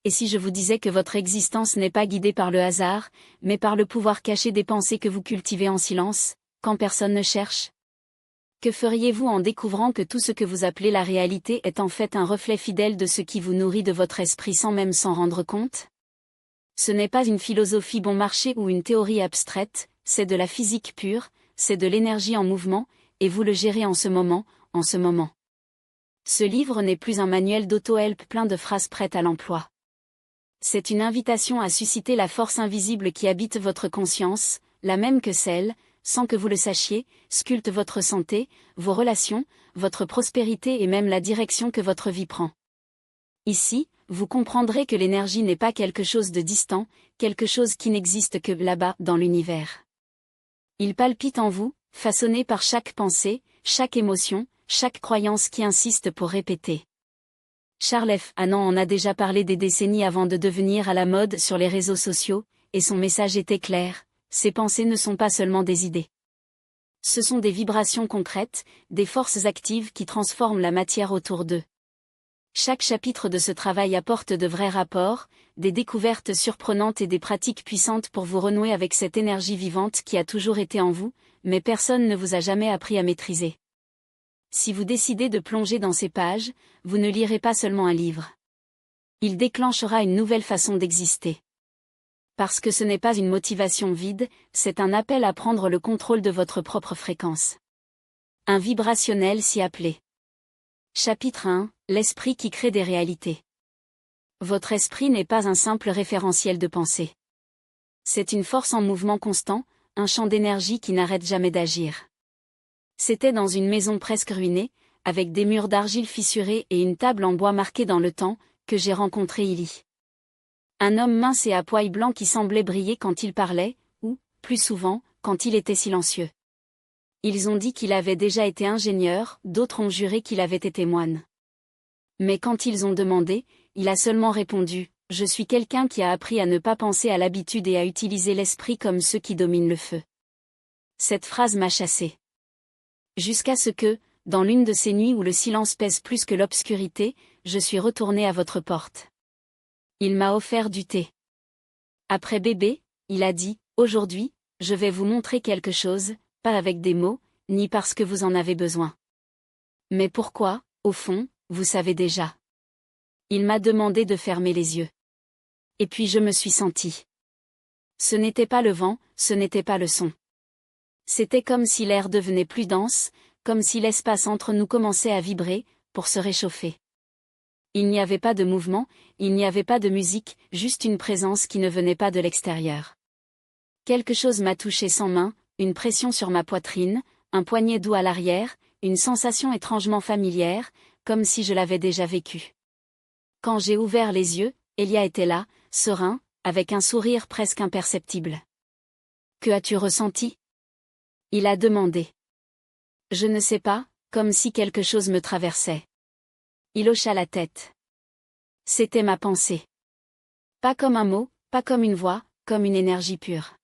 Et si je vous disais que votre existence n'est pas guidée par le hasard, mais par le pouvoir caché des pensées que vous cultivez en silence, quand personne ne cherche? Que feriez-vous en découvrant que tout ce que vous appelez la réalité est en fait un reflet fidèle de ce qui vous nourrit de votre esprit sans même s'en rendre compte? Ce n'est pas une philosophie bon marché ou une théorie abstraite, c'est de la physique pure, c'est de l'énergie en mouvement, et vous le gérez en ce moment, en ce moment. Ce livre n'est plus un manuel d'auto-help plein de phrases prêtes à l'emploi. C'est une invitation à susciter la force invisible qui habite votre conscience, la même que celle, sans que vous le sachiez, sculpte votre santé, vos relations, votre prospérité et même la direction que votre vie prend. Ici, vous comprendrez que l'énergie n'est pas quelque chose de distant, quelque chose qui n'existe que là-bas dans l'univers. Il palpite en vous, façonné par chaque pensée, chaque émotion, chaque croyance qui insiste pour répéter. Charles F. Anand en a déjà parlé des décennies avant de devenir à la mode sur les réseaux sociaux, et son message était clair, ces pensées ne sont pas seulement des idées. Ce sont des vibrations concrètes, des forces actives qui transforment la matière autour d'eux. Chaque chapitre de ce travail apporte de vrais rapports, des découvertes surprenantes et des pratiques puissantes pour vous renouer avec cette énergie vivante qui a toujours été en vous, mais personne ne vous a jamais appris à maîtriser. Si vous décidez de plonger dans ces pages, vous ne lirez pas seulement un livre. Il déclenchera une nouvelle façon d'exister. Parce que ce n'est pas une motivation vide, c'est un appel à prendre le contrôle de votre propre fréquence. Un vibrationnel s'y appelé. Chapitre 1, l'esprit qui crée des réalités. Votre esprit n'est pas un simple référentiel de pensée. C'est une force en mouvement constant, un champ d'énergie qui n'arrête jamais d'agir. C'était dans une maison presque ruinée, avec des murs d'argile fissurés et une table en bois marquée dans le temps, que j'ai rencontré Illy. Un homme mince et à poils blancs qui semblait briller quand il parlait, ou, plus souvent, quand il était silencieux. Ils ont dit qu'il avait déjà été ingénieur, d'autres ont juré qu'il avait été moine. Mais quand ils ont demandé, il a seulement répondu « Je suis quelqu'un qui a appris à ne pas penser à l'habitude et à utiliser l'esprit comme ceux qui dominent le feu. » Cette phrase m'a chassé. Jusqu'à ce que, dans l'une de ces nuits où le silence pèse plus que l'obscurité, je suis retourné à votre porte. Il m'a offert du thé. Après bébé, il a dit « Aujourd'hui, je vais vous montrer quelque chose, pas avec des mots, ni parce que vous en avez besoin. Mais pourquoi, au fond, vous savez déjà. » Il m'a demandé de fermer les yeux. Et puis je me suis senti. Ce n'était pas le vent, ce n'était pas le son. C'était comme si l'air devenait plus dense, comme si l'espace entre nous commençait à vibrer, pour se réchauffer. Il n'y avait pas de mouvement, il n'y avait pas de musique, juste une présence qui ne venait pas de l'extérieur. Quelque chose m'a touché sans main, une pression sur ma poitrine, un poignet doux à l'arrière, une sensation étrangement familière, comme si je l'avais déjà vécu. Quand j'ai ouvert les yeux, Elia était là, serein, avec un sourire presque imperceptible. « Que as-tu ressenti ?» Il a demandé. Je ne sais pas, comme si quelque chose me traversait. Il hocha la tête. C'était ma pensée. Pas comme un mot, pas comme une voix, comme une énergie pure.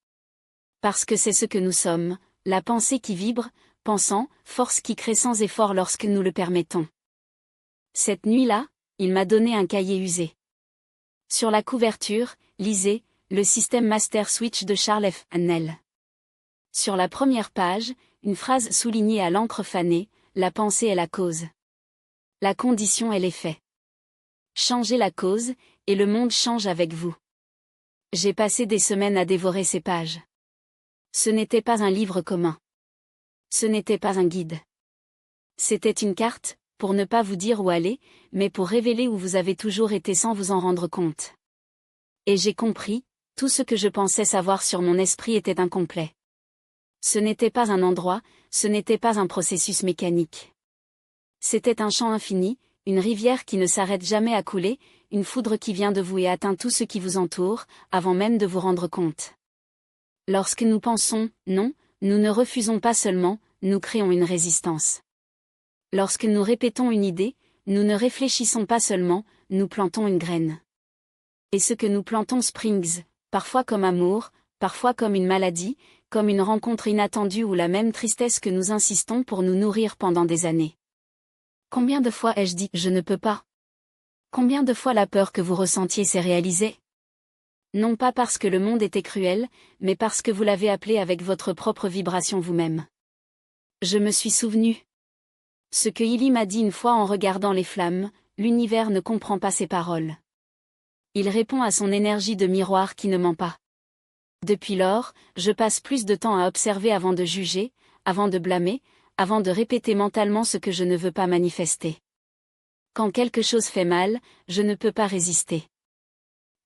Parce que c'est ce que nous sommes, la pensée qui vibre, pensant, force qui crée sans effort lorsque nous le permettons. Cette nuit-là, il m'a donné un cahier usé. Sur la couverture, lisez, le système Master Switch de Charles F. Anand. Sur la première page, une phrase soulignée à l'encre fanée, la pensée est la cause. La condition est l'effet. Changez la cause, et le monde change avec vous. J'ai passé des semaines à dévorer ces pages. Ce n'était pas un livre commun. Ce n'était pas un guide. C'était une carte, pour ne pas vous dire où aller, mais pour révéler où vous avez toujours été sans vous en rendre compte. Et j'ai compris, tout ce que je pensais savoir sur mon esprit était incomplet. Ce n'était pas un endroit, ce n'était pas un processus mécanique. C'était un champ infini, une rivière qui ne s'arrête jamais à couler, une foudre qui vient de vous et atteint tout ce qui vous entoure, avant même de vous rendre compte. Lorsque nous pensons « non », nous ne refusons pas seulement, nous créons une résistance. Lorsque nous répétons une idée, nous ne réfléchissons pas seulement, nous plantons une graine. Et ce que nous plantons springs, parfois comme amour, parfois comme une maladie, comme une rencontre inattendue ou la même tristesse que nous insistons pour nous nourrir pendant des années. Combien de fois ai-je dit « je ne peux pas » Combien de fois la peur que vous ressentiez s'est réalisée? Non pas parce que le monde était cruel, mais parce que vous l'avez appelé avec votre propre vibration vous-même. Je me suis souvenu. Ce que Illy m'a dit une fois en regardant les flammes, l'univers ne comprend pas ses paroles. Il répond à son énergie de miroir qui ne ment pas. Depuis lors, je passe plus de temps à observer avant de juger, avant de blâmer, avant de répéter mentalement ce que je ne veux pas manifester. Quand quelque chose fait mal, je ne peux pas résister.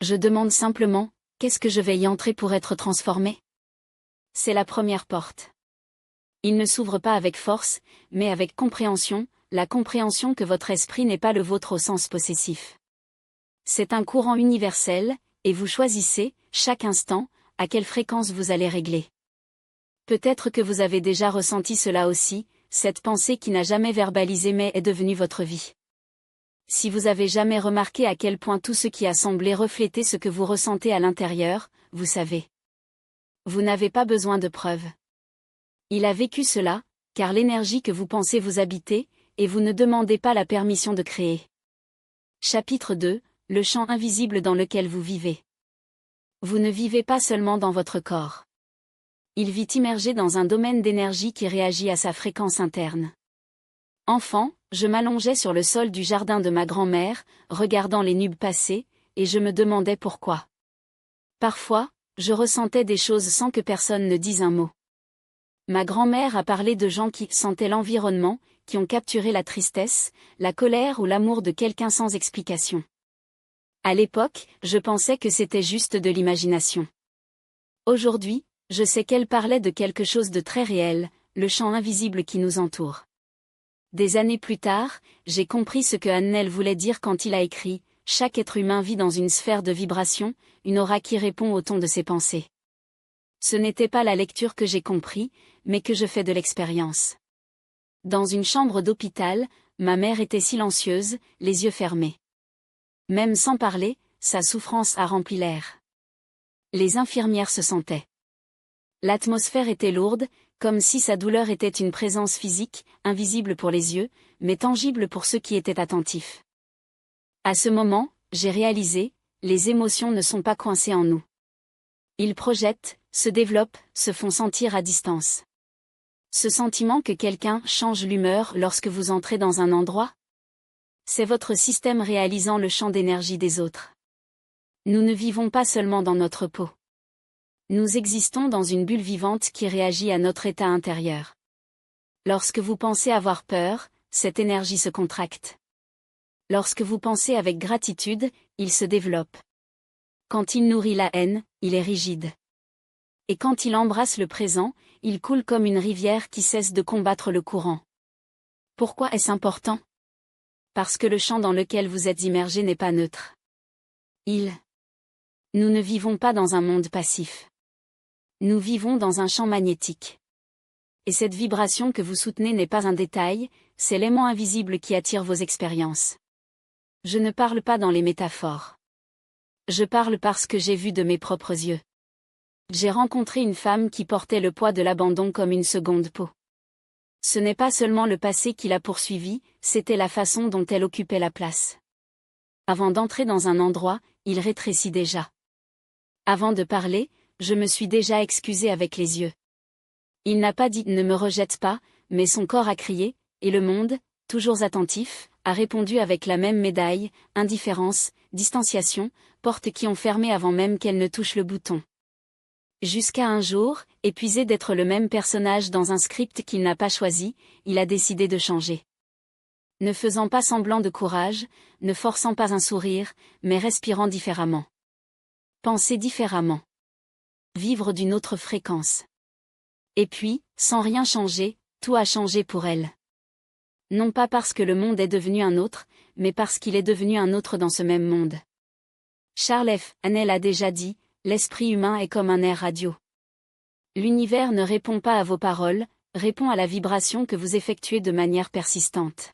Je demande simplement, qu'est-ce que je vais y entrer pour être transformé? C'est la première porte. Il ne s'ouvre pas avec force, mais avec compréhension, la compréhension que votre esprit n'est pas le vôtre au sens possessif. C'est un courant universel, et vous choisissez, chaque instant, à quelle fréquence vous allez régler. Peut-être que vous avez déjà ressenti cela aussi, cette pensée qui n'a jamais verbalisé mais est devenue votre vie. Si vous avez jamais remarqué à quel point tout ce qui a semblé refléter ce que vous ressentez à l'intérieur, vous savez. Vous n'avez pas besoin de preuves. Il a vécu cela, car l'énergie que vous pensez vous habiter, et vous ne demandez pas la permission de créer. Chapitre 2, le champ invisible dans lequel vous vivez. Vous ne vivez pas seulement dans votre corps. Il vit immergé dans un domaine d'énergie qui réagit à sa fréquence interne. Enfant, je m'allongeais sur le sol du jardin de ma grand-mère, regardant les nubes passer, et je me demandais pourquoi. Parfois, je ressentais des choses sans que personne ne dise un mot. Ma grand-mère a parlé de gens qui sentaient l'environnement, qui ont capturé la tristesse, la colère ou l'amour de quelqu'un sans explication. À l'époque, je pensais que c'était juste de l'imagination. Aujourd'hui, je sais qu'elle parlait de quelque chose de très réel, le champ invisible qui nous entoure. Des années plus tard, j'ai compris ce que Annel voulait dire quand il a écrit « Chaque être humain vit dans une sphère de vibration, une aura qui répond au ton de ses pensées ». Ce n'était pas la lecture que j'ai compris, mais que je fais de l'expérience. Dans une chambre d'hôpital, ma mère était silencieuse, les yeux fermés. Même sans parler, sa souffrance a rempli l'air. Les infirmières se sentaient. L'atmosphère était lourde, comme si sa douleur était une présence physique, invisible pour les yeux, mais tangible pour ceux qui étaient attentifs. À ce moment, j'ai réalisé, les émotions ne sont pas coincées en nous. Ils projettent, se développent, se font sentir à distance. Ce sentiment que quelqu'un change l'humeur lorsque vous entrez dans un endroit? C'est votre système réalisant le champ d'énergie des autres. Nous ne vivons pas seulement dans notre peau. Nous existons dans une bulle vivante qui réagit à notre état intérieur. Lorsque vous pensez avoir peur, cette énergie se contracte. Lorsque vous pensez avec gratitude, il se développe. Quand il nourrit la haine, il est rigide. Et quand il embrasse le présent, il coule comme une rivière qui cesse de combattre le courant. Pourquoi est-ce important? Parce que le champ dans lequel vous êtes immergé n'est pas neutre. Nous ne vivons pas dans un monde passif. Nous vivons dans un champ magnétique. Et cette vibration que vous soutenez n'est pas un détail, c'est l'aimant invisible qui attire vos expériences. Je ne parle pas dans les métaphores. Je parle parce que j'ai vu de mes propres yeux. J'ai rencontré une femme qui portait le poids de l'abandon comme une seconde peau. Ce n'est pas seulement le passé qui l'a poursuivie, c'était la façon dont elle occupait la place. Avant d'entrer dans un endroit, il rétrécit déjà. Avant de parler, je me suis déjà excusée avec les yeux. Il n'a pas dit « ne me rejette pas », mais son corps a crié, et le monde, toujours attentif, a répondu avec la même médaille, indifférence, distanciation, portes qui ont fermé avant même qu'elle ne touche le bouton. Jusqu'à un jour, épuisé d'être le même personnage dans un script qu'il n'a pas choisi, il a décidé de changer. Ne faisant pas semblant de courage, ne forçant pas un sourire, mais respirant différemment. Penser différemment. Vivre d'une autre fréquence. Et puis, sans rien changer, tout a changé pour elle. Non pas parce que le monde est devenu un autre, mais parce qu'il est devenu un autre dans ce même monde. Charles F. Annel a déjà dit, l'esprit humain est comme un air radio. L'univers ne répond pas à vos paroles, répond à la vibration que vous effectuez de manière persistante.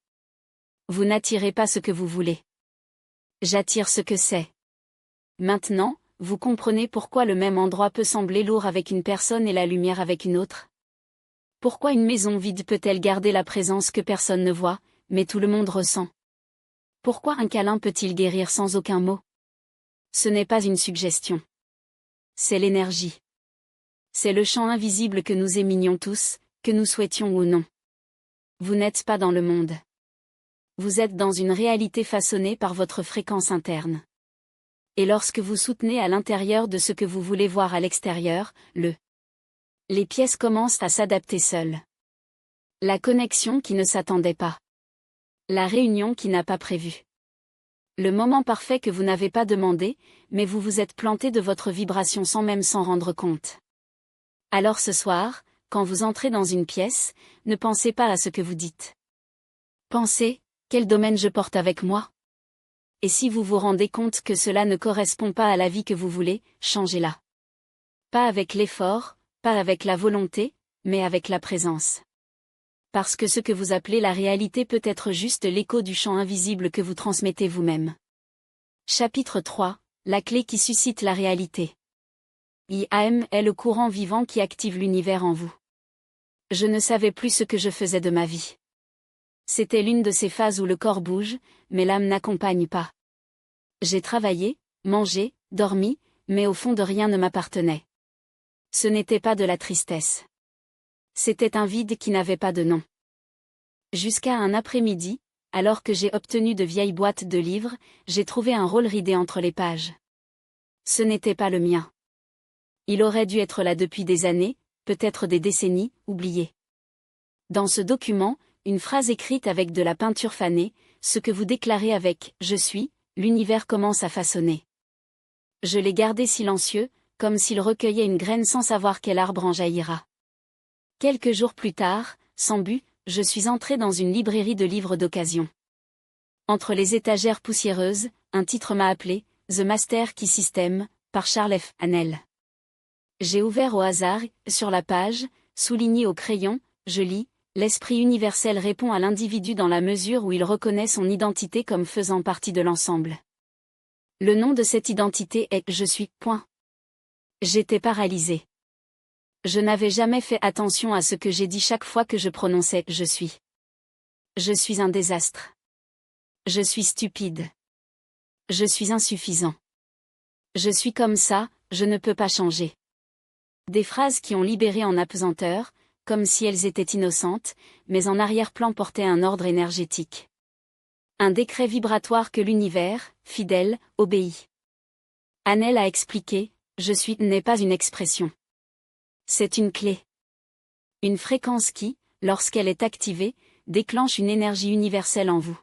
Vous n'attirez pas ce que vous voulez. J'attire ce que c'est. Maintenant, vous comprenez pourquoi le même endroit peut sembler lourd avec une personne et la lumière avec une autre? Pourquoi une maison vide peut-elle garder la présence que personne ne voit, mais tout le monde ressent? Pourquoi un câlin peut-il guérir sans aucun mot? Ce n'est pas une suggestion. C'est l'énergie. C'est le champ invisible que nous éminions tous, que nous souhaitions ou non. Vous n'êtes pas dans le monde. Vous êtes dans une réalité façonnée par votre fréquence interne. Et lorsque vous soutenez à l'intérieur de ce que vous voulez voir à l'extérieur, les pièces commencent à s'adapter seules. La connexion qui ne s'attendait pas. La réunion qui n'a pas prévu. Le moment parfait que vous n'avez pas demandé, mais vous vous êtes planté de votre vibration sans même s'en rendre compte. Alors ce soir, quand vous entrez dans une pièce, ne pensez pas à ce que vous dites. Pensez, quel domaine je porte avec moi? Et si vous vous rendez compte que cela ne correspond pas à la vie que vous voulez, changez-la. Pas avec l'effort, pas avec la volonté, mais avec la présence. Parce que ce que vous appelez la réalité peut être juste l'écho du champ invisible que vous transmettez vous-même. Chapitre 3, la clé qui suscite la réalité. IAM est le courant vivant qui active l'univers en vous. Je ne savais plus ce que je faisais de ma vie. C'était l'une de ces phases où le corps bouge, mais l'âme n'accompagne pas. J'ai travaillé, mangé, dormi, mais au fond de rien ne m'appartenait. Ce n'était pas de la tristesse. C'était un vide qui n'avait pas de nom. Jusqu'à un après-midi, alors que j'ai obtenu de vieilles boîtes de livres, j'ai trouvé un rôle ridé entre les pages. Ce n'était pas le mien. Il aurait dû être là depuis des années, peut-être des décennies, oublié. Dans ce document, une phrase écrite avec de la peinture fanée, ce que vous déclarez avec « Je suis », l'univers commence à façonner. Je l'ai gardé silencieux, comme s'il recueillait une graine sans savoir quel arbre en jaillira. Quelques jours plus tard, sans but, je suis entré dans une librairie de livres d'occasion. Entre les étagères poussiéreuses, un titre m'a appelé « The Master Key System » par Charles F. Hannell. J'ai ouvert au hasard, sur la page, souligné au crayon, je lis « L'esprit universel répond à l'individu dans la mesure où il reconnaît son identité comme faisant partie de l'ensemble. Le nom de cette identité est « Je suis ». J'étais paralysé. Je n'avais jamais fait attention à ce que j'ai dit chaque fois que je prononçais « je suis ». Je suis un désastre. Je suis stupide. Je suis insuffisant. Je suis comme ça, je ne peux pas changer. Des phrases qui ont libéré en apesanteur, comme si elles étaient innocentes, mais en arrière-plan portaient un ordre énergétique. Un décret vibratoire que l'univers, fidèle, obéit. Hannell a expliqué, « Je suis » n'est pas une expression. C'est une clé. Une fréquence qui, lorsqu'elle est activée, déclenche une énergie universelle en vous.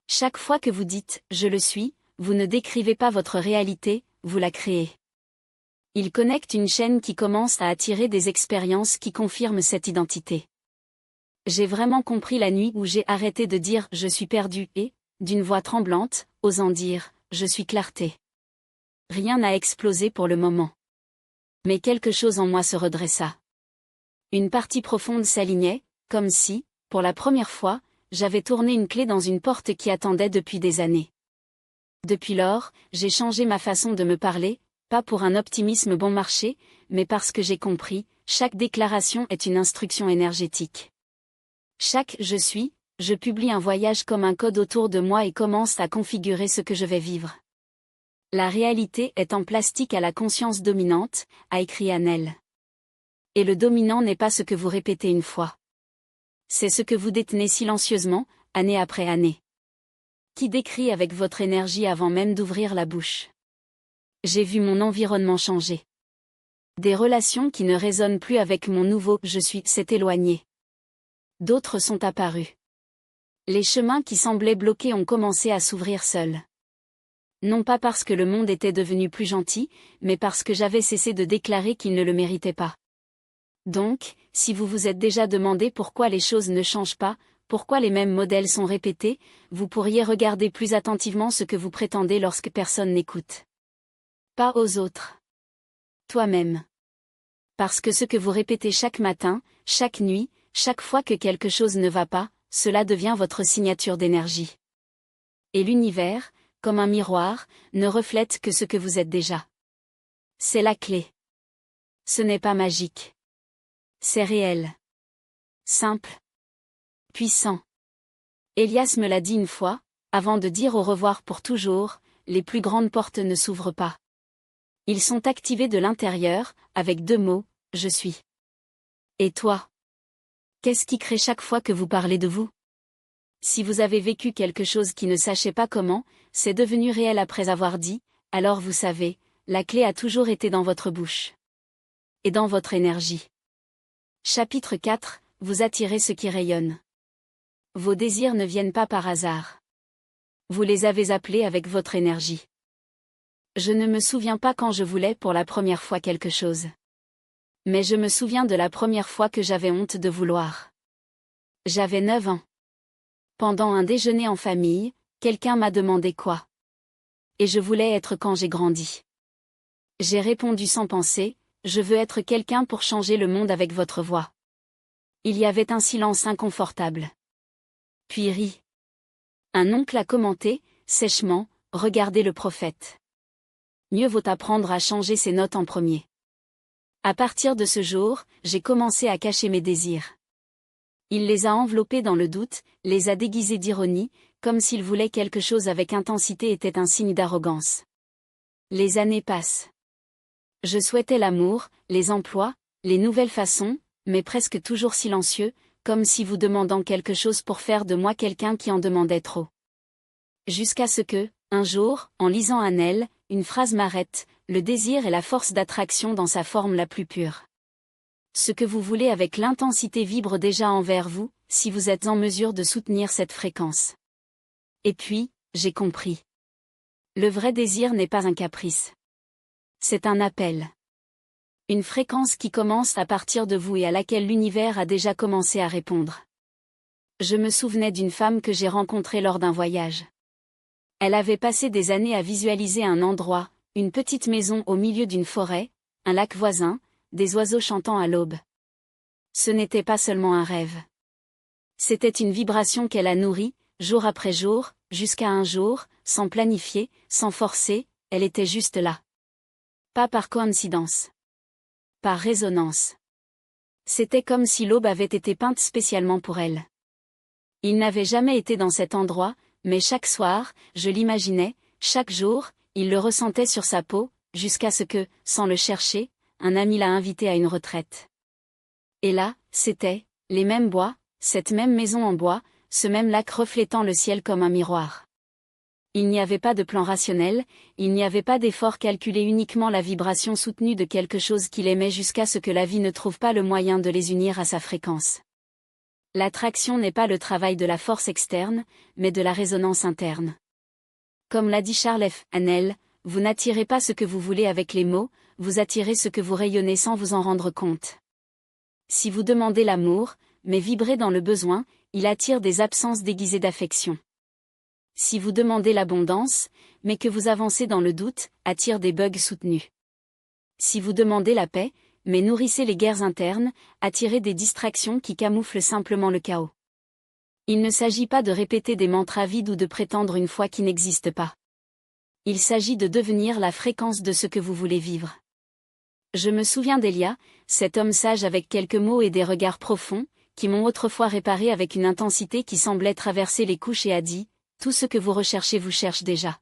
Chaque fois que vous dites « je le suis », vous ne décrivez pas votre réalité, vous la créez. Il connecte une chaîne qui commence à attirer des expériences qui confirment cette identité. J'ai vraiment compris la nuit où j'ai arrêté de dire « je suis perdu » et, d'une voix tremblante, osant dire « je suis clarté ». Rien n'a explosé pour le moment. Mais quelque chose en moi se redressa. Une partie profonde s'alignait, comme si, pour la première fois, j'avais tourné une clé dans une porte qui attendait depuis des années. Depuis lors, j'ai changé ma façon de me parler, pas pour un optimisme bon marché, mais parce que j'ai compris, chaque déclaration est une instruction énergétique. Chaque « je suis », je publie un voyage comme un code autour de moi et commence à configurer ce que je vais vivre. La réalité est en plastique à la conscience dominante, a écrit Hannell. Et le dominant n'est pas ce que vous répétez une fois. C'est ce que vous détenez silencieusement, année après année. Qui décrit avec votre énergie avant même d'ouvrir la bouche. J'ai vu mon environnement changer. Des relations qui ne résonnent plus avec mon nouveau « je suis » s'est éloigné. D'autres sont apparus. Les chemins qui semblaient bloqués ont commencé à s'ouvrir seuls. Non pas parce que le monde était devenu plus gentil, mais parce que j'avais cessé de déclarer qu'il ne le méritait pas. Donc, si vous vous êtes déjà demandé pourquoi les choses ne changent pas, pourquoi les mêmes modèles sont répétés, vous pourriez regarder plus attentivement ce que vous prétendez lorsque personne n'écoute. Pas aux autres. Toi-même. Parce que ce que vous répétez chaque matin, chaque nuit, chaque fois que quelque chose ne va pas, cela devient votre signature d'énergie. Et l'univers, comme un miroir, ne reflète que ce que vous êtes déjà. C'est la clé. Ce n'est pas magique. C'est réel. Simple. Puissant. Elias me l'a dit une fois, avant de dire au revoir pour toujours, les plus grandes portes ne s'ouvrent pas. Ils sont activés de l'intérieur, avec 2 mots, je suis. Et toi? Qu'est-ce qui crée chaque fois que vous parlez de vous? Si vous avez vécu quelque chose qui ne sachez pas comment, c'est devenu réel après avoir dit, alors vous savez, la clé a toujours été dans votre bouche. Et dans votre énergie. Chapitre 4, vous attirez ce qui rayonne. Vos désirs ne viennent pas par hasard. Vous les avez appelés avec votre énergie. Je ne me souviens pas quand je voulais pour la première fois quelque chose. Mais je me souviens de la première fois que j'avais honte de vouloir. J'avais 9 ans. Pendant un déjeuner en famille, quelqu'un m'a demandé quoi. Et je voulais être quand j'ai grandi. J'ai répondu sans penser, je veux être quelqu'un pour changer le monde avec votre voix. Il y avait un silence inconfortable. Puis rit. Un oncle a commenté, sèchement, regardez le prophète. Mieux vaut apprendre à changer ses notes en premier. À partir de ce jour, j'ai commencé à cacher mes désirs. Il les a enveloppés dans le doute, les a déguisés d'ironie, comme s'il voulait quelque chose avec intensité était un signe d'arrogance. Les années passent. Je souhaitais l'amour, les emplois, les nouvelles façons, mais presque toujours silencieux, comme si vous demandant quelque chose pour faire de moi quelqu'un qui en demandait trop. Jusqu'à ce que, un jour, en lisant Annel, une phrase m'arrête, le désir est la force d'attraction dans sa forme la plus pure. Ce que vous voulez avec l'intensité vibre déjà envers vous, si vous êtes en mesure de soutenir cette fréquence. Et puis, j'ai compris. Le vrai désir n'est pas un caprice. C'est un appel. Une fréquence qui commence à partir de vous et à laquelle l'univers a déjà commencé à répondre. Je me souvenais d'une femme que j'ai rencontrée lors d'un voyage. Elle avait passé des années à visualiser un endroit, une petite maison au milieu d'une forêt, un lac voisin, des oiseaux chantant à l'aube. Ce n'était pas seulement un rêve. C'était une vibration qu'elle a nourrie, jour après jour, jusqu'à un jour, sans planifier, sans forcer, elle était juste là. Pas par coïncidence. Par résonance. C'était comme si l'aube avait été peinte spécialement pour elle. Il n'avait jamais été dans cet endroit, mais chaque soir, je l'imaginais, chaque jour, il le ressentait sur sa peau, jusqu'à ce que, sans le chercher, un ami l'a invité à une retraite. Et là, c'était, les mêmes bois, cette même maison en bois, ce même lac reflétant le ciel comme un miroir. Il n'y avait pas de plan rationnel, il n'y avait pas d'effort calculé, uniquement la vibration soutenue de quelque chose qu'il aimait jusqu'à ce que la vie ne trouve pas le moyen de les unir à sa fréquence. L'attraction n'est pas le travail de la force externe, mais de la résonance interne. Comme l'a dit Charles F. Annel, vous n'attirez pas ce que vous voulez avec les mots, vous attirez ce que vous rayonnez sans vous en rendre compte. Si vous demandez l'amour, mais vibrez dans le besoin, il attire des absences déguisées d'affection. Si vous demandez l'abondance, mais que vous avancez dans le doute, attire des bugs soutenus. Si vous demandez la paix, mais nourrissez les guerres internes, attirez des distractions qui camouflent simplement le chaos. Il ne s'agit pas de répéter des mantras vides ou de prétendre une foi qui n'existe pas. Il s'agit de devenir la fréquence de ce que vous voulez vivre. Je me souviens d'Elia, cet homme sage avec quelques mots et des regards profonds, qui m'ont autrefois réparé avec une intensité qui semblait traverser les couches et a dit, tout ce que vous recherchez vous cherche déjà.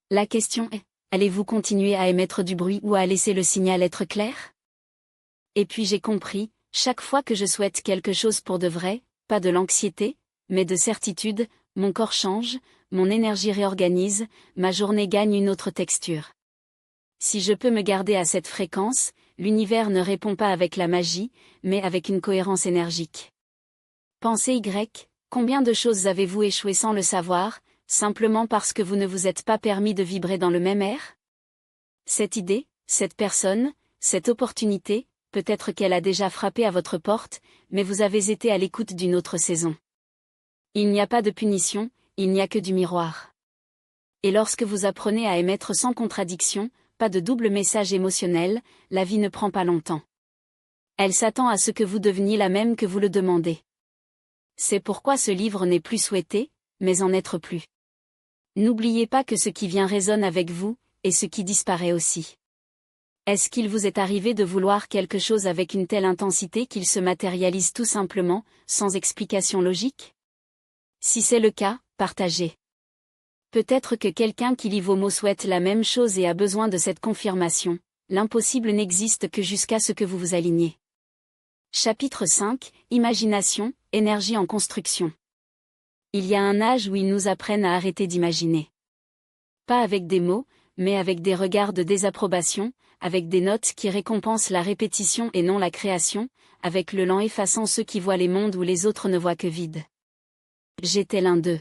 La question est, allez-vous continuer à émettre du bruit ou à laisser le signal être clair? Et puis j'ai compris, chaque fois que je souhaite quelque chose pour de vrai, pas de l'anxiété, mais de certitude, mon corps change, mon énergie réorganise, ma journée gagne une autre texture. Si je peux me garder à cette fréquence, l'univers ne répond pas avec la magie, mais avec une cohérence énergique. Pensez Y, combien de choses avez-vous échoué sans le savoir, simplement parce que vous ne vous êtes pas permis de vibrer dans le même air? Cette idée, cette personne, cette opportunité, peut-être qu'elle a déjà frappé à votre porte, mais vous avez été à l'écoute d'une autre saison. Il n'y a pas de punition, il n'y a que du miroir. Et lorsque vous apprenez à émettre sans contradiction, pas de double message émotionnel, la vie ne prend pas longtemps. Elle s'attend à ce que vous deveniez la même que vous le demandez. C'est pourquoi ce livre n'est plus souhaité, mais en être plus. N'oubliez pas que ce qui vient résonne avec vous, et ce qui disparaît aussi. Est-ce qu'il vous est arrivé de vouloir quelque chose avec une telle intensité qu'il se matérialise tout simplement, sans explication logique? Si c'est le cas, partagez. Peut-être que quelqu'un qui lit vos mots souhaite la même chose et a besoin de cette confirmation. L'impossible n'existe que jusqu'à ce que vous vous aligniez. Chapitre 5, Imagination, énergie en construction. Il y a un âge où ils nous apprennent à arrêter d'imaginer. Pas avec des mots, mais avec des regards de désapprobation, avec des notes qui récompensent la répétition et non la création, avec le lent effaçant ceux qui voient les mondes où les autres ne voient que vide. J'étais l'un d'eux.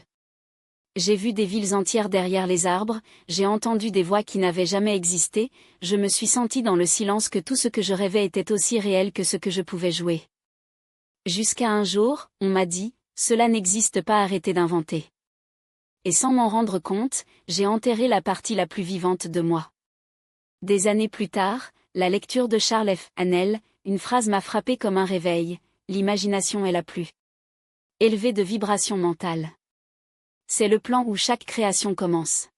J'ai vu des villes entières derrière les arbres, j'ai entendu des voix qui n'avaient jamais existé, je me suis senti dans le silence que tout ce que je rêvais était aussi réel que ce que je pouvais jouer. Jusqu'à un jour, on m'a dit, cela n'existe pas, arrêtez d'inventer. Et sans m'en rendre compte, j'ai enterré la partie la plus vivante de moi. Des années plus tard, la lecture de Charles F. Hannell, une phrase m'a frappé comme un réveil, l'imagination est la plus élevée de vibrations mentales. C'est le plan où chaque création commence.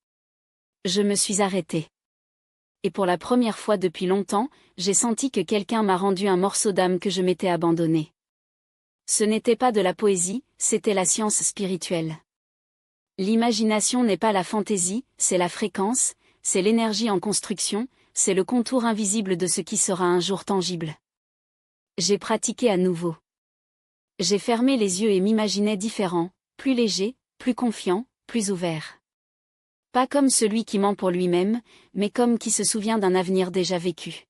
Je me suis arrêtée. Et pour la première fois depuis longtemps, j'ai senti que quelqu'un m'a rendu un morceau d'âme que je m'étais abandonné. Ce n'était pas de la poésie, c'était la science spirituelle. L'imagination n'est pas la fantaisie, c'est la fréquence, c'est l'énergie en construction, c'est le contour invisible de ce qui sera un jour tangible. J'ai pratiqué à nouveau. J'ai fermé les yeux et m'imaginais différent, plus léger, plus confiant, plus ouvert. Pas comme celui qui ment pour lui-même, mais comme qui se souvient d'un avenir déjà vécu.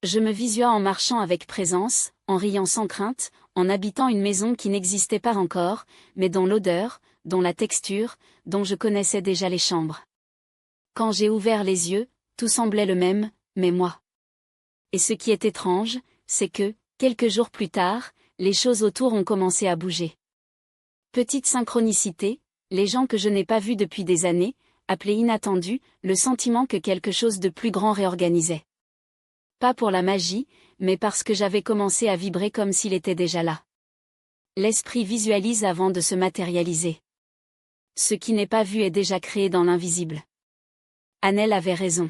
Je me visualisais en marchant avec présence, en riant sans crainte, en habitant une maison qui n'existait pas encore, mais dont l'odeur, dont la texture, dont je connaissais déjà les chambres. Quand j'ai ouvert les yeux, tout semblait le même, mais moi. Et ce qui est étrange, c'est que, quelques jours plus tard, les choses autour ont commencé à bouger. Petite synchronicité, les gens que je n'ai pas vus depuis des années, appelés inattendus, le sentiment que quelque chose de plus grand réorganisait. Pas pour la magie, mais parce que j'avais commencé à vibrer comme s'il était déjà là. L'esprit visualise avant de se matérialiser. Ce qui n'est pas vu est déjà créé dans l'invisible. Hannell avait raison.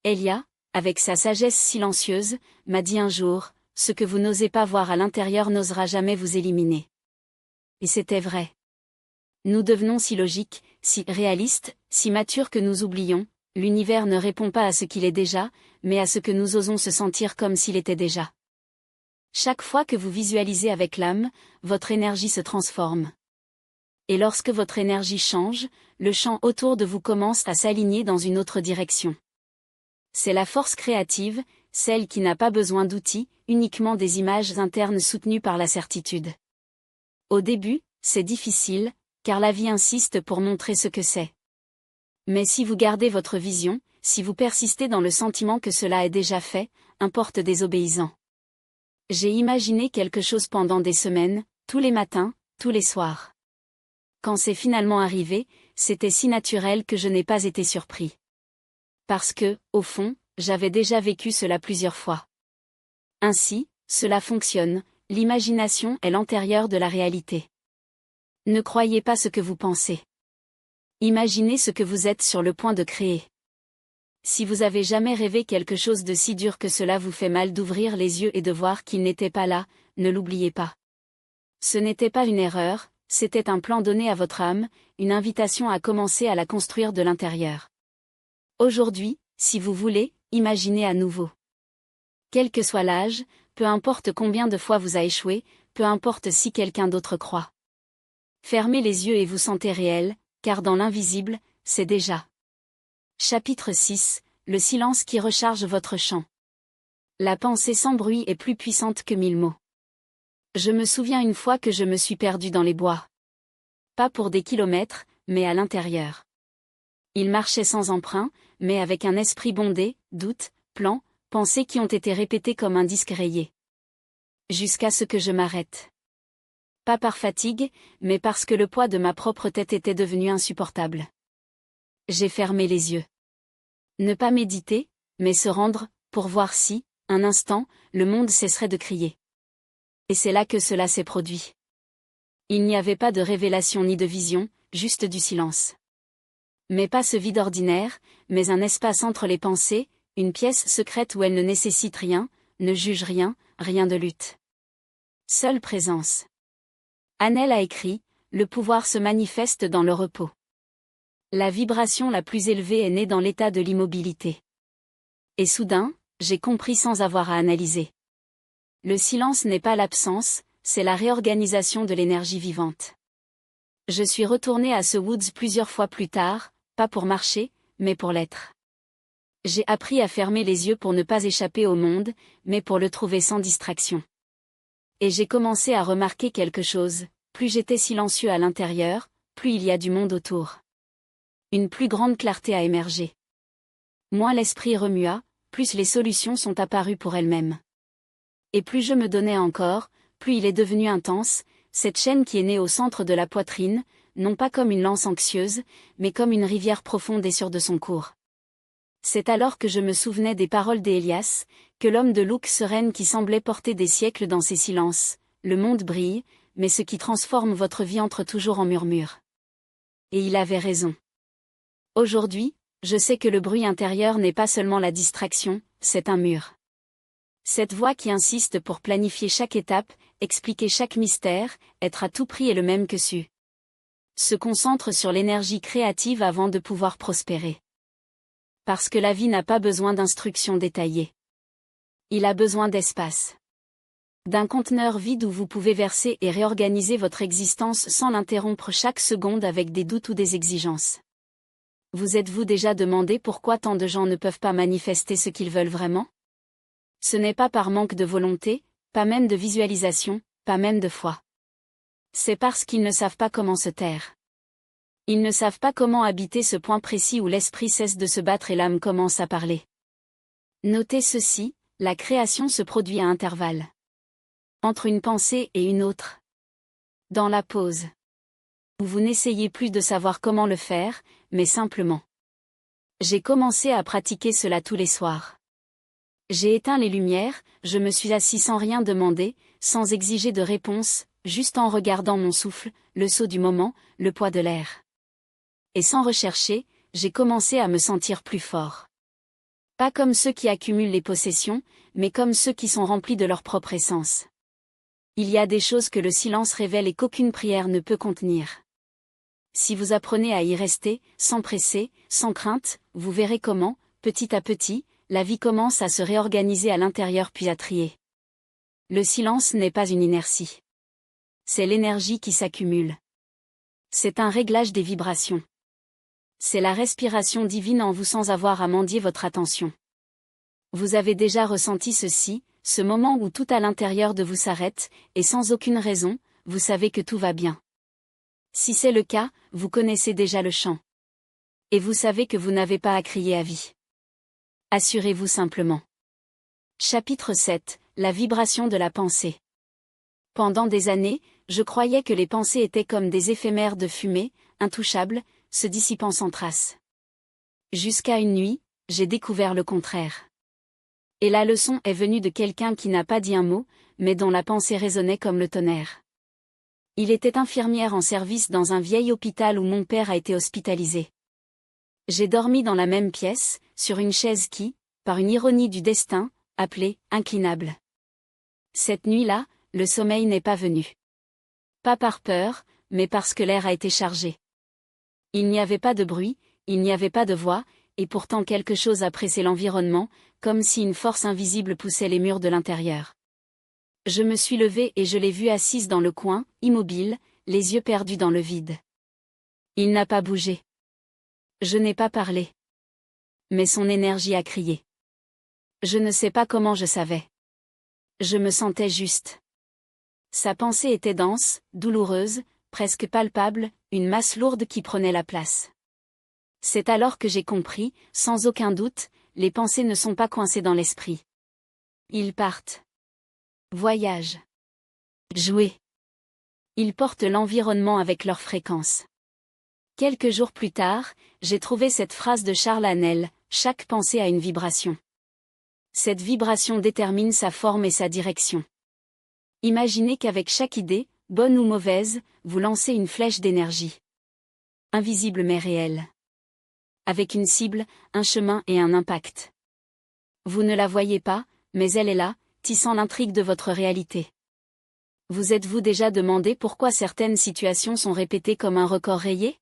Elia, avec sa sagesse silencieuse, m'a dit un jour, ce que vous n'osez pas voir à l'intérieur n'osera jamais vous éliminer. Et c'était vrai. Nous devenons si logiques, si réalistes, si matures que nous oublions, l'univers ne répond pas à ce qu'il est déjà, mais à ce que nous osons se sentir comme s'il était déjà. Chaque fois que vous visualisez avec l'âme, votre énergie se transforme. Et lorsque votre énergie change, le champ autour de vous commence à s'aligner dans une autre direction. C'est la force créative, celle qui n'a pas besoin d'outils, uniquement des images internes soutenues par la certitude. Au début, c'est difficile, car la vie insiste pour montrer ce que c'est. Mais si vous gardez votre vision, si vous persistez dans le sentiment que cela est déjà fait, importe désobéissant. J'ai imaginé quelque chose pendant des semaines, tous les matins, tous les soirs. Quand c'est finalement arrivé, c'était si naturel que je n'ai pas été surpris. Parce que, au fond, j'avais déjà vécu cela plusieurs fois. Ainsi, cela fonctionne, l'imagination est l'antérieur de la réalité. Ne croyez pas ce que vous pensez. Imaginez ce que vous êtes sur le point de créer. Si vous avez jamais rêvé quelque chose de si dur que cela vous fait mal d'ouvrir les yeux et de voir qu'il n'était pas là, ne l'oubliez pas. Ce n'était pas une erreur, c'était un plan donné à votre âme, une invitation à commencer à la construire de l'intérieur. Aujourd'hui, si vous voulez, imaginez à nouveau. Quel que soit l'âge, peu importe combien de fois vous a échoué, peu importe si quelqu'un d'autre croit. Fermez les yeux et vous sentez réel, car dans l'invisible, c'est déjà. Chapitre 6, le silence qui recharge votre chant. La pensée sans bruit est plus puissante que 1000 mots. Je me souviens une fois que je me suis perdu dans les bois. Pas pour des kilomètres, mais à l'intérieur. Il marchait sans emprunt, mais avec un esprit bondé, doutes, plans, pensées qui ont été répétées comme un disque rayé. Jusqu'à ce que je m'arrête. Pas par fatigue, mais parce que le poids de ma propre tête était devenu insupportable. J'ai fermé les yeux. Ne pas méditer, mais se rendre, pour voir si, un instant, le monde cesserait de crier. Et c'est là que cela s'est produit. Il n'y avait pas de révélation ni de vision, juste du silence. Mais pas ce vide ordinaire, mais un espace entre les pensées, une pièce secrète où elles ne nécessitent rien, ne jugent rien, rien de lutte. Seule présence. Hannell a écrit, le pouvoir se manifeste dans le repos. La vibration la plus élevée est née dans l'état de l'immobilité. Et soudain, j'ai compris sans avoir à analyser. Le silence n'est pas l'absence, c'est la réorganisation de l'énergie vivante. Je suis retourné à ce Woods plusieurs fois plus tard, pas pour marcher, mais pour l'être. J'ai appris à fermer les yeux pour ne pas échapper au monde, mais pour le trouver sans distraction. Et j'ai commencé à remarquer quelque chose, plus j'étais silencieux à l'intérieur, plus il y a du monde autour. Une plus grande clarté a émergé. Moins l'esprit remua, plus les solutions sont apparues pour elles-mêmes. Et plus je me donnais encore, plus il est devenu intense, cette chaîne qui est née au centre de la poitrine, non pas comme une lance anxieuse, mais comme une rivière profonde et sûre de son cours. C'est alors que je me souvenais des paroles d'Élias, que l'homme de look sereine qui semblait porter des siècles dans ses silences. Le monde brille, mais ce qui transforme votre vie entre toujours en murmure. Et il avait raison. Aujourd'hui, je sais que le bruit intérieur n'est pas seulement la distraction, c'est un mur. Cette voix qui insiste pour planifier chaque étape, expliquer chaque mystère, être à tout prix est le même que su. Se concentre sur l'énergie créative avant de pouvoir prospérer. Parce que la vie n'a pas besoin d'instructions détaillées. Il a besoin d'espace. D'un conteneur vide où vous pouvez verser et réorganiser votre existence sans l'interrompre chaque seconde avec des doutes ou des exigences. Vous êtes-vous déjà demandé pourquoi tant de gens ne peuvent pas manifester ce qu'ils veulent vraiment ? Ce n'est pas par manque de volonté, pas même de visualisation, pas même de foi. C'est parce qu'ils ne savent pas comment se taire. Ils ne savent pas comment habiter ce point précis où l'esprit cesse de se battre et l'âme commence à parler. Notez ceci, la création se produit à intervalles. Entre une pensée et une autre. Dans la pause. Où vous n'essayez plus de savoir comment le faire, mais simplement. J'ai commencé à pratiquer cela tous les soirs. J'ai éteint les lumières, je me suis assis sans rien demander, sans exiger de réponse, juste en regardant mon souffle, le saut du moment, le poids de l'air. Et sans rechercher, j'ai commencé à me sentir plus fort. Pas comme ceux qui accumulent les possessions, mais comme ceux qui sont remplis de leur propre essence. Il y a des choses que le silence révèle et qu'aucune prière ne peut contenir. Si vous apprenez à y rester, sans presser, sans crainte, vous verrez comment, petit à petit, la vie commence à se réorganiser à l'intérieur puis à trier. Le silence n'est pas une inertie. C'est l'énergie qui s'accumule. C'est un réglage des vibrations. C'est la respiration divine en vous sans avoir à mendier votre attention. Vous avez déjà ressenti ceci, ce moment où tout à l'intérieur de vous s'arrête, et sans aucune raison, vous savez que tout va bien. Si c'est le cas, vous connaissez déjà le chant. Et vous savez que vous n'avez pas à crier à vie. Assurez-vous simplement. Chapitre 7, la vibration de la pensée. Pendant des années, je croyais que les pensées étaient comme des éphémères de fumée, intouchables, se dissipant sans trace. Jusqu'à une nuit, j'ai découvert le contraire. Et la leçon est venue de quelqu'un qui n'a pas dit un mot, mais dont la pensée résonnait comme le tonnerre. Il était infirmière en service dans un vieil hôpital où mon père a été hospitalisé. J'ai dormi dans la même pièce, sur une chaise qui, par une ironie du destin, appelée « inclinable ». Cette nuit-là, le sommeil n'est pas venu. Pas par peur, mais parce que l'air a été chargé. Il n'y avait pas de bruit, il n'y avait pas de voix, et pourtant quelque chose a pressé l'environnement, comme si une force invisible poussait les murs de l'intérieur. Je me suis levée et je l'ai vue assise dans le coin, immobile, les yeux perdus dans le vide. Il n'a pas bougé. Je n'ai pas parlé. Mais son énergie a crié. Je ne sais pas comment je savais. Je me sentais juste. Sa pensée était dense, douloureuse, presque palpable, une masse lourde qui prenait la place. C'est alors que j'ai compris, sans aucun doute, les pensées ne sont pas coincées dans l'esprit. Ils partent. Voyagent. Jouer. Ils portent l'environnement avec leur fréquence. Quelques jours plus tard, j'ai trouvé cette phrase de Charles Haanel, « Chaque pensée a une vibration. Cette vibration détermine sa forme et sa direction. » Imaginez qu'avec chaque idée, bonne ou mauvaise, vous lancez une flèche d'énergie. Invisible mais réelle. Avec une cible, un chemin et un impact. Vous ne la voyez pas, mais elle est là, tissant l'intrigue de votre réalité. Vous êtes-vous déjà demandé pourquoi certaines situations sont répétées comme un record rayé ?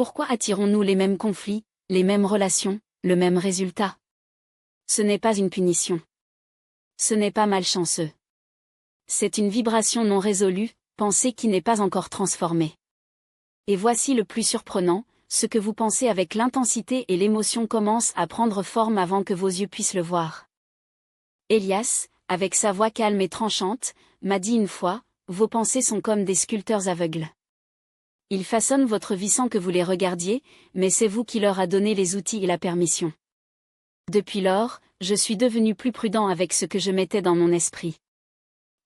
Pourquoi attirons-nous les mêmes conflits, les mêmes relations, le même résultat? Ce n'est pas une punition. Ce n'est pas malchanceux. C'est une vibration non résolue, pensée qui n'est pas encore transformée. Et voici le plus surprenant, ce que vous pensez avec l'intensité et l'émotion commence à prendre forme avant que vos yeux puissent le voir. Elias, avec sa voix calme et tranchante, m'a dit une fois, vos pensées sont comme des sculpteurs aveugles. Ils façonnent votre vie sans que vous les regardiez, mais c'est vous qui leur a donné les outils et la permission. Depuis lors, je suis devenu plus prudent avec ce que je mettais dans mon esprit.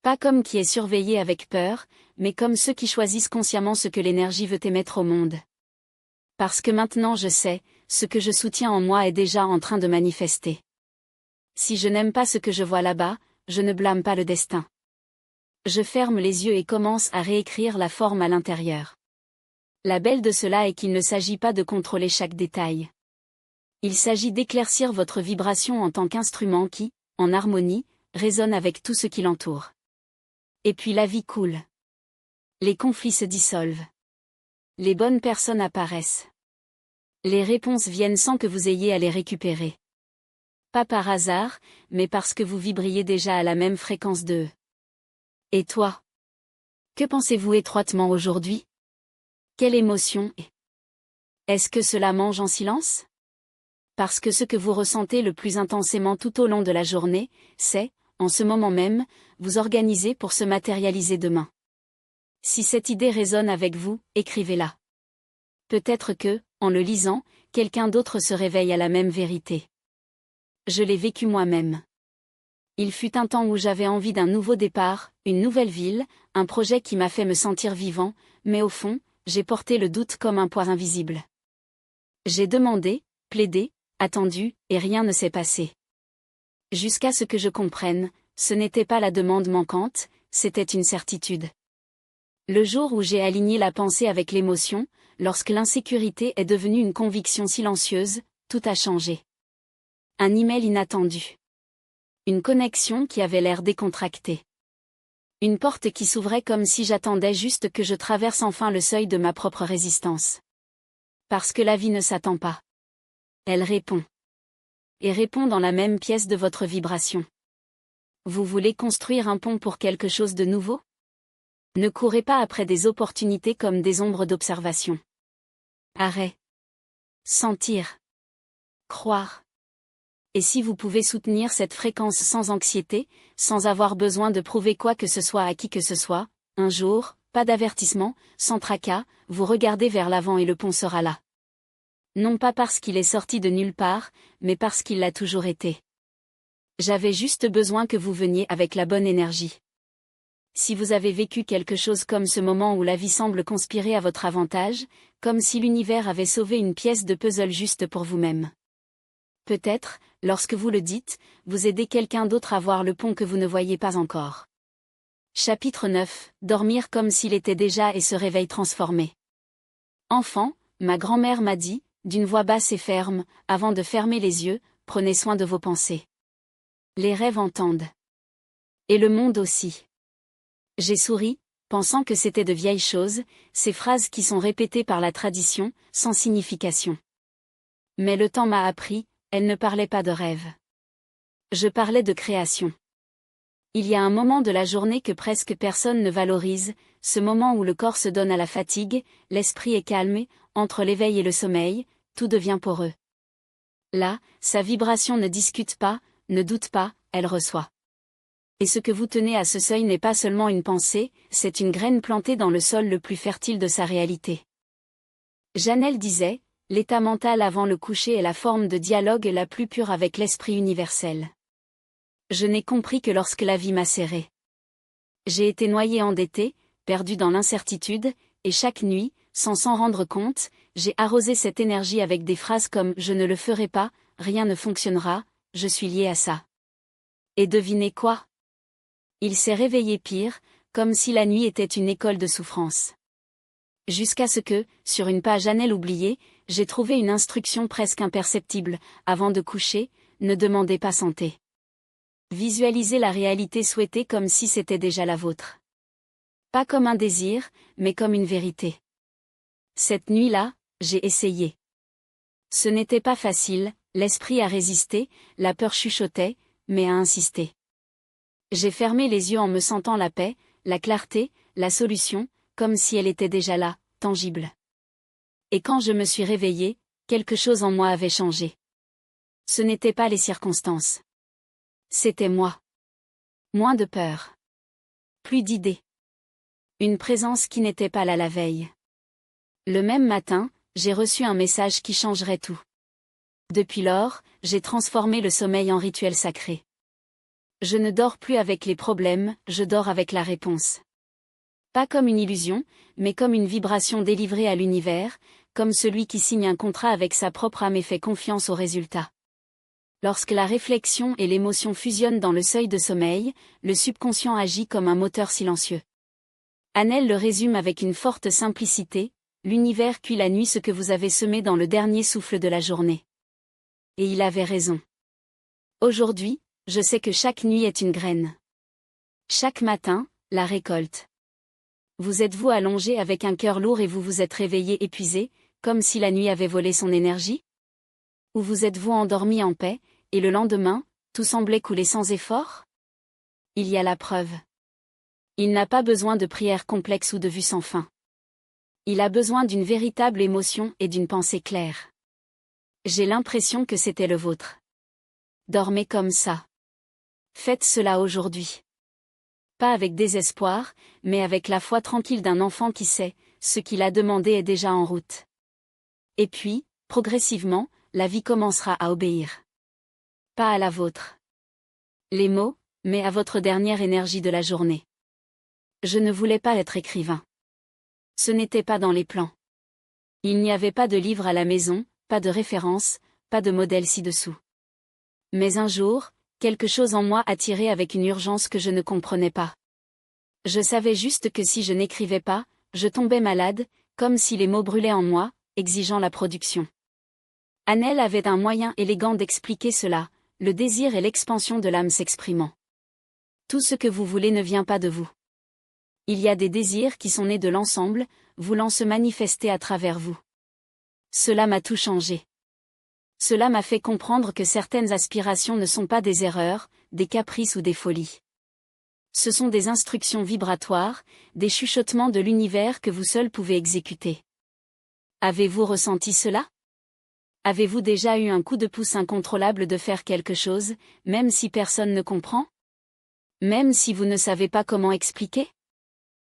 Pas comme qui est surveillé avec peur, mais comme ceux qui choisissent consciemment ce que l'énergie veut émettre au monde. Parce que maintenant je sais, ce que je soutiens en moi est déjà en train de manifester. Si je n'aime pas ce que je vois là-bas, je ne blâme pas le destin. Je ferme les yeux et commence à réécrire la forme à l'intérieur. La belle de cela est qu'il ne s'agit pas de contrôler chaque détail. Il s'agit d'éclaircir votre vibration en tant qu'instrument qui, en harmonie, résonne avec tout ce qui l'entoure. Et puis la vie coule. Les conflits se dissolvent. Les bonnes personnes apparaissent. Les réponses viennent sans que vous ayez à les récupérer. Pas par hasard, mais parce que vous vibriez déjà à la même fréquence d'eux. Et toi? Que pensez-vous étroitement aujourd'hui? Quelle émotion est-ce que cela mange en silence? Parce que ce que vous ressentez le plus intensément tout au long de la journée, c'est, en ce moment même, vous organiser pour se matérialiser demain. Si cette idée résonne avec vous, écrivez-la. Peut-être que, en le lisant, quelqu'un d'autre se réveille à la même vérité. Je l'ai vécu moi-même. Il fut un temps où j'avais envie d'un nouveau départ, une nouvelle ville, un projet qui m'a fait me sentir vivant, mais au fond, j'ai porté le doute comme un poids invisible. J'ai demandé, plaidé, attendu, et rien ne s'est passé. Jusqu'à ce que je comprenne, ce n'était pas la demande manquante, c'était une certitude. Le jour où j'ai aligné la pensée avec l'émotion, lorsque l'insécurité est devenue une conviction silencieuse, tout a changé. Un email inattendu. Une connexion qui avait l'air décontractée. Une porte qui s'ouvrait comme si j'attendais juste que je traverse enfin le seuil de ma propre résistance. Parce que la vie ne s'attend pas. Elle répond. Et répond dans la même pièce de votre vibration. Vous voulez construire un pont pour quelque chose de nouveau? Ne courez pas après des opportunités comme des ombres d'observation. Arrêt. Sentir. Croire. Et si vous pouvez soutenir cette fréquence sans anxiété, sans avoir besoin de prouver quoi que ce soit à qui que ce soit, un jour, pas d'avertissement, sans tracas, vous regardez vers l'avant et le pont sera là. Non pas parce qu'il est sorti de nulle part, mais parce qu'il l'a toujours été. J'avais juste besoin que vous veniez avec la bonne énergie. Si vous avez vécu quelque chose comme ce moment où la vie semble conspirer à votre avantage, comme si l'univers avait sauvé une pièce de puzzle juste pour vous-même. Peut-être, lorsque vous le dites, vous aidez quelqu'un d'autre à voir le pont que vous ne voyez pas encore. Chapitre 9. Dormir comme s'il était déjà et se réveille transformé. Enfant, ma grand-mère m'a dit, d'une voix basse et ferme, avant de fermer les yeux, prenez soin de vos pensées. Les rêves entendent. Et le monde aussi. J'ai souri, pensant que c'était de vieilles choses, ces phrases qui sont répétées par la tradition, sans signification. Mais le temps m'a appris, elle ne parlait pas de rêve. Je parlais de création. Il y a un moment de la journée que presque personne ne valorise, ce moment où le corps se donne à la fatigue, l'esprit est calmé, entre l'éveil et le sommeil, tout devient poreux. Là, sa vibration ne discute pas, ne doute pas, elle reçoit. Et ce que vous tenez à ce seuil n'est pas seulement une pensée, c'est une graine plantée dans le sol le plus fertile de sa réalité. Janelle disait, l'état mental avant le coucher est la forme de dialogue la plus pure avec l'esprit universel. Je n'ai compris que lorsque la vie m'a serré. J'ai été noyé endetté, perdu dans l'incertitude, et chaque nuit, sans s'en rendre compte, j'ai arrosé cette énergie avec des phrases comme « je ne le ferai pas »,« rien ne fonctionnera »,« je suis lié à ça ». Et devinez quoi? Il s'est réveillé pire, comme si la nuit était une école de souffrance. Jusqu'à ce que, sur une page Annelle oubliée, j'ai trouvé une instruction presque imperceptible, avant de coucher, ne demandez pas santé. Visualisez la réalité souhaitée comme si c'était déjà la vôtre. Pas comme un désir, mais comme une vérité. Cette nuit-là, J'ai essayé. Ce n'était pas facile, l'esprit a résisté, la peur chuchotait, mais a insisté. J'ai fermé les yeux en me sentant la paix, la clarté, la solution, comme si elle était déjà là, tangible. Et quand je me suis réveillée, quelque chose en moi avait changé. Ce n'étaient pas les circonstances. C'était moi. Moins de peur. Plus d'idées. Une présence qui n'était pas là la veille. Le même matin, j'ai reçu un message qui changerait tout. Depuis lors, j'ai transformé le sommeil en rituel sacré. Je ne dors plus avec les problèmes, je dors avec la réponse. Pas comme une illusion, mais comme une vibration délivrée à l'univers, comme celui qui signe un contrat avec sa propre âme et fait confiance au résultat. Lorsque la réflexion et l'émotion fusionnent dans le seuil de sommeil, le subconscient agit comme un moteur silencieux. Annelle le résume avec une forte simplicité, l'univers cuit la nuit ce que vous avez semé dans le dernier souffle de la journée. Et il avait raison. Aujourd'hui, je sais que chaque nuit est une graine. Chaque matin, la récolte. Vous êtes-vous allongé avec un cœur lourd et vous vous êtes réveillé épuisé, comme si la nuit avait volé son énergie? Ou vous êtes-vous endormi en paix, et le lendemain, tout semblait couler sans effort? Il y a la preuve. Il n'a pas besoin de prières complexes ou de vues sans fin. Il a besoin d'une véritable émotion et d'une pensée claire. J'ai l'impression que c'était le vôtre. Dormez comme ça. Faites cela aujourd'hui. Pas avec désespoir, mais avec la foi tranquille d'un enfant qui sait, ce qu'il a demandé est déjà en route. Et puis, progressivement, la vie commencera à obéir. Pas à la vôtre. Les mots, mais à votre dernière énergie de la journée. Je ne voulais pas être écrivain. Ce n'était pas dans les plans. Il n'y avait pas de livre à la maison, pas de référence, pas de modèle ci-dessous. Mais un jour, quelque chose en moi attirait avec une urgence que je ne comprenais pas. Je savais juste que si je n'écrivais pas, je tombais malade, comme si les mots brûlaient en moi, exigeant la production. Annelle avait un moyen élégant d'expliquer cela, le désir et l'expansion de l'âme s'exprimant. Tout ce que vous voulez ne vient pas de vous. Il y a des désirs qui sont nés de l'ensemble, voulant se manifester à travers vous. Cela m'a tout changé. Cela m'a fait comprendre que certaines aspirations ne sont pas des erreurs, des caprices ou des folies. Ce sont des instructions vibratoires, des chuchotements de l'univers que vous seul pouvez exécuter. Avez-vous ressenti cela? Avez-vous déjà eu un coup de pouce incontrôlable de faire quelque chose, même si personne ne comprend? Même si vous ne savez pas comment expliquer?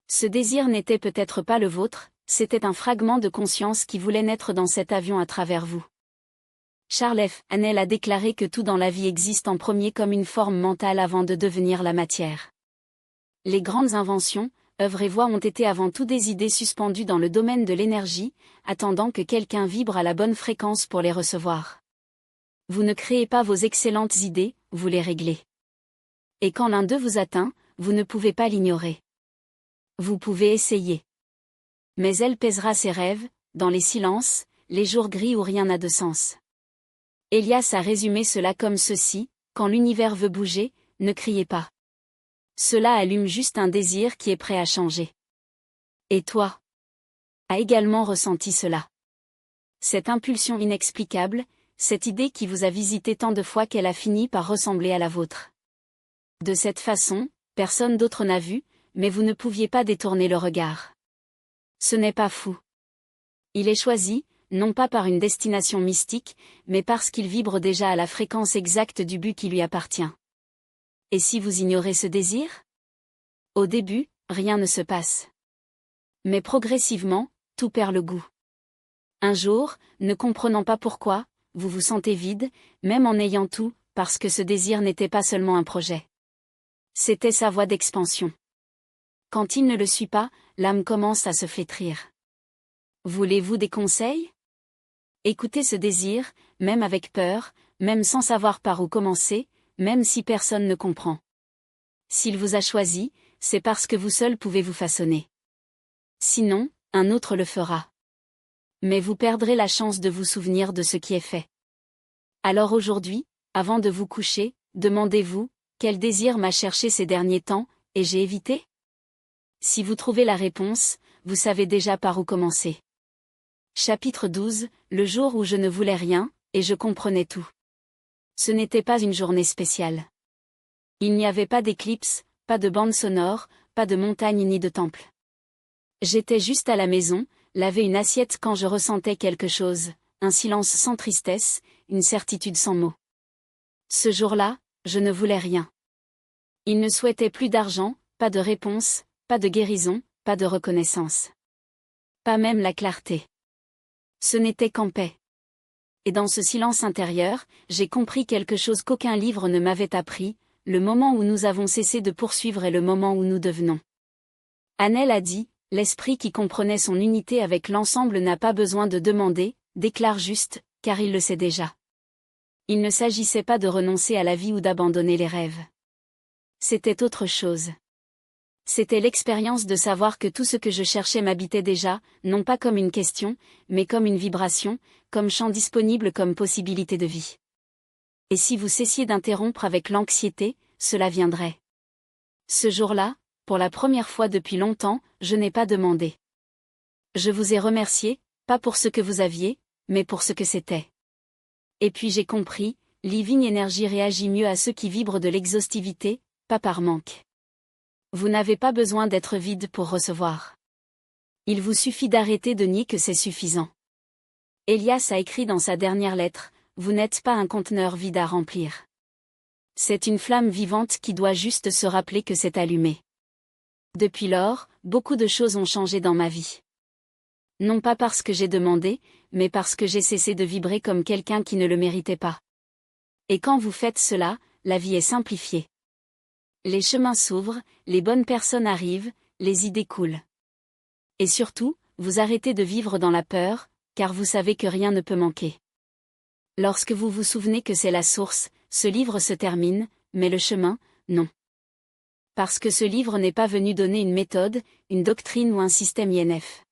Ce désir n'était peut-être pas le vôtre, c'était un fragment de conscience qui voulait naître dans cet avion à travers vous. Charles F. Annel a déclaré que tout dans la vie existe en premier comme une forme mentale avant de devenir la matière. Les grandes inventions, œuvres et voies ont été avant tout des idées suspendues dans le domaine de l'énergie, attendant que quelqu'un vibre à la bonne fréquence pour les recevoir. Vous ne créez pas vos excellentes idées, vous les réglez. Et quand l'un d'eux vous atteint, vous ne pouvez pas l'ignorer. Vous pouvez essayer. Mais elle pèsera ses rêves, dans les silences, les jours gris où rien n'a de sens. Elias a résumé cela comme ceci: quand l'univers veut bouger, ne criez pas. Cela allume juste un désir qui est prêt à changer. Et toi? A également ressenti cela. Cette impulsion inexplicable, cette idée qui vous a visité tant de fois qu'elle a fini par ressembler à la vôtre. De cette façon, personne d'autre n'a vu, mais vous ne pouviez pas détourner le regard. Ce n'est pas fou. Il est choisi, non pas par une destination mystique, mais parce qu'il vibre déjà à la fréquence exacte du but qui lui appartient. Et si vous ignorez ce désir? Au début, rien ne se passe. Mais progressivement, tout perd le goût. Un jour, ne comprenant pas pourquoi, vous vous sentez vide, même en ayant tout, parce que ce désir n'était pas seulement un projet. C'était sa voie d'expansion. Quand il ne le suit pas, l'âme commence à se flétrir. Voulez-vous des conseils? Écoutez ce désir, même avec peur, même sans savoir par où commencer, même si personne ne comprend. S'il vous a choisi, c'est parce que vous seul pouvez vous façonner. Sinon, un autre le fera. Mais vous perdrez la chance de vous souvenir de ce qui est fait. Alors aujourd'hui, avant de vous coucher, demandez-vous, quel désir m'a cherché ces derniers temps, et j'ai évité? Si vous trouvez la réponse, vous savez déjà par où commencer. Chapitre 12, le jour où je ne voulais rien, et je comprenais tout. Ce n'était pas une journée spéciale. Il n'y avait pas d'éclipse, pas de bande sonore, pas de montagne ni de temple. J'étais juste à la maison, laver une assiette quand je ressentais quelque chose, un silence sans tristesse, une certitude sans mots. Ce jour-là, je ne voulais rien. Il ne souhaitait plus d'argent, pas de réponse, pas de guérison, pas de reconnaissance. Pas même la clarté. Ce n'était qu'en paix. Et dans ce silence intérieur, j'ai compris quelque chose qu'aucun livre ne m'avait appris, le moment où nous avons cessé de poursuivre est le moment où nous devenons. Annel a dit, l'esprit qui comprenait son unité avec l'ensemble n'a pas besoin de demander, déclare juste, car il le sait déjà. Il ne s'agissait pas de renoncer à la vie ou d'abandonner les rêves. C'était autre chose. C'était l'expérience de savoir que tout ce que je cherchais m'habitait déjà, non pas comme une question, mais comme une vibration, comme champ disponible comme possibilité de vie. Et si vous cessiez d'interrompre avec l'anxiété, cela viendrait. Ce jour-là, pour la première fois depuis longtemps, je n'ai pas demandé. Je vous ai remercié, pas pour ce que vous aviez, mais pour ce que c'était. Et puis j'ai compris, Living Energy réagit mieux à ceux qui vibrent de l'exhaustivité, pas par manque. Vous n'avez pas besoin d'être vide pour recevoir. Il vous suffit d'arrêter de nier que c'est suffisant. Elias a écrit dans sa dernière lettre, vous n'êtes pas un conteneur vide à remplir. C'est une flamme vivante qui doit juste se rappeler que c'est allumé. Depuis lors, beaucoup de choses ont changé dans ma vie. Non pas parce que j'ai demandé, mais parce que j'ai cessé de vibrer comme quelqu'un qui ne le méritait pas. Et quand vous faites cela, la vie est simplifiée. Les chemins s'ouvrent, les bonnes personnes arrivent, les idées coulent. Et surtout, vous arrêtez de vivre dans la peur, car vous savez que rien ne peut manquer. Lorsque vous vous souvenez que c'est la source, ce livre se termine, mais le chemin, non. Parce que ce livre n'est pas venu donner une méthode, une doctrine ou un système INF.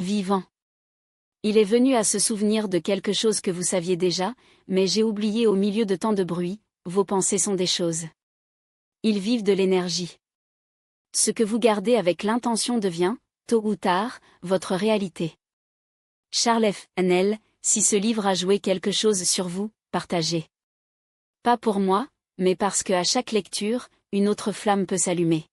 Vivant. Il est venu à se souvenir de quelque chose que vous saviez déjà, mais j'ai oublié au milieu de tant de bruit, vos pensées sont des choses. Ils vivent de l'énergie. Ce que vous gardez avec l'intention devient, tôt ou tard, votre réalité. Charles F. Annel, si ce livre a joué quelque chose sur vous, partagez. Pas pour moi, mais parce que à chaque lecture, une autre flamme peut s'allumer.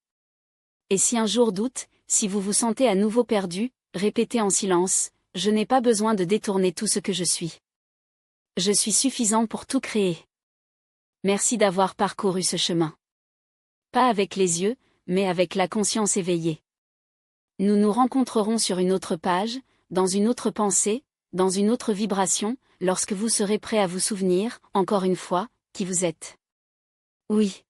Et si un jour doute, si vous vous sentez à nouveau perdu, répétez en silence, je n'ai pas besoin de détourner tout ce que je suis. Je suis suffisant pour tout créer. Merci d'avoir parcouru ce chemin. Pas avec les yeux, mais avec la conscience éveillée. Nous nous rencontrerons sur une autre page, dans une autre pensée, dans une autre vibration, lorsque vous serez prêt à vous souvenir, encore une fois, qui vous êtes. Oui.